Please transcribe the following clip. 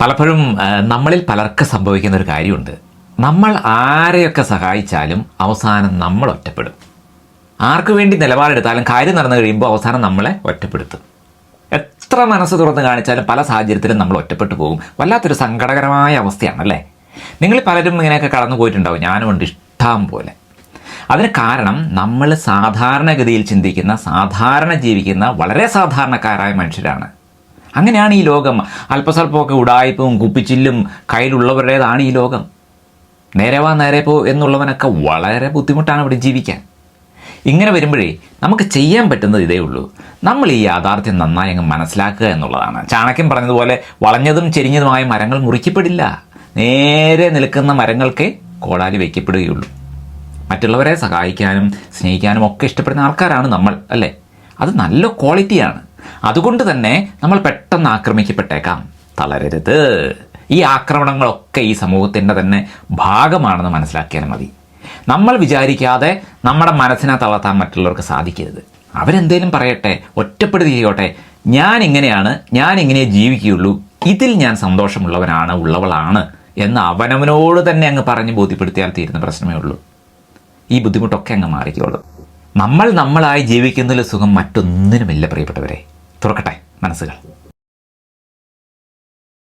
പലപ്പോഴും നമ്മളിൽ പലർക്കും സംഭവിക്കുന്ന ഒരു കാര്യമുണ്ട്. നമ്മൾ ആരെയൊക്കെ സഹായിച്ചാലും അവസാനം നമ്മൾ ഒറ്റപ്പെടും. ആർക്കു വേണ്ടി നിലപാടെടുത്താലും കാര്യം നടന്നു കഴിയുമ്പോൾ അവസാനം നമ്മളെ ഒറ്റപ്പെടുത്തും. എത്ര മനസ്സ് തുറന്ന് കാണിച്ചാലും പല സാഹചര്യത്തിലും നമ്മൾ ഒറ്റപ്പെട്ടു പോകും. വല്ലാത്തൊരു സങ്കടകരമായ അവസ്ഥയാണല്ലേ. നിങ്ങൾ പലരും ഇങ്ങനെയൊക്കെ കടന്നു പോയിട്ടുണ്ടാവും. ഞാനും ഉണ്ട് ഇഷ്ടം പോലെ. അതിന് കാരണം നമ്മൾ സാധാരണഗതിയിൽ ചിന്തിക്കുന്ന, സാധാരണ ജീവിക്കുന്ന വളരെ സാധാരണക്കാരായ മനുഷ്യരാണ്. അങ്ങനെയാണ് ഈ ലോകം. അല്പസ്വല്പമൊക്കെ ഉടായ്പും കുപ്പിച്ചില്ലും കയ്യിലുള്ളവരുടേതാണ് ഈ ലോകം. നേരെ വാ നേരെ പോ എന്നുള്ളവനൊക്കെ വളരെ ബുദ്ധിമുട്ടാണ് ഇവിടെ ജീവിക്കാൻ. ഇങ്ങനെ വരുമ്പോഴേ നമുക്ക് ചെയ്യാൻ പറ്റുന്നത് ഇതേ ഉള്ളൂ. നമ്മൾ ഈ യാഥാർത്ഥ്യം നന്നായി അങ്ങ് മനസ്സിലാക്കുക എന്നുള്ളതാണ്. ചാണക്യൻ പറഞ്ഞതുപോലെ വളഞ്ഞതും ചെരിഞ്ഞതുമായ മരങ്ങൾ മുറിക്കപ്പെടില്ല. നേരെ നിൽക്കുന്ന മരങ്ങൾക്കേ കോടാലി വയ്ക്കപ്പെടുകയുള്ളൂ. മറ്റുള്ളവരെ സഹായിക്കാനും സ്നേഹിക്കാനും ഒക്കെ ഇഷ്ടപ്പെടുന്ന ആൾക്കാരാണ് നമ്മൾ, അല്ലേ? അത് നല്ല ക്വാളിറ്റിയാണ്. അതുകൊണ്ട് തന്നെ നമ്മൾ പെട്ടെന്ന് ആക്രമിക്കപ്പെട്ടേക്കാം. തളരരുത്. ഈ ആക്രമണങ്ങളൊക്കെ ഈ സമൂഹത്തിൻ്റെ തന്നെ ഭാഗമാണെന്ന് മനസ്സിലാക്കിയാൽ മതി. നമ്മൾ വിചാരിക്കാതെ നമ്മുടെ മനസ്സിനെ തളർത്താൻ മറ്റുള്ളവർക്ക് സാധിക്കരുത്. അവരെന്തേലും പറയട്ടെ, ഒറ്റപ്പെടുത്തി ചെയ്യോട്ടെ, ഞാൻ ഇങ്ങനെയാണ്, ഞാൻ ഇങ്ങനെ ജീവിക്കുകയുള്ളൂ, ഇതിൽ ഞാൻ സന്തോഷമുള്ളവനാണ്, ഉള്ളവളാണ് എന്ന് അവനവനോട് തന്നെ അങ്ങ് പറഞ്ഞ് ബോധ്യപ്പെടുത്തിയാൽ തീരുന്ന പ്രശ്നമേ ഉള്ളൂ. ഈ ബുദ്ധിമുട്ടൊക്കെ അങ്ങ് മാറിക്കോളൂ. നമ്മളായി ജീവിക്കുന്നതിൽ സുഖം മറ്റൊന്നിനുമില്ല പ്രിയപ്പെട്ടവരെ. തുറക്കട്ടെ മനസ്സുകൾ.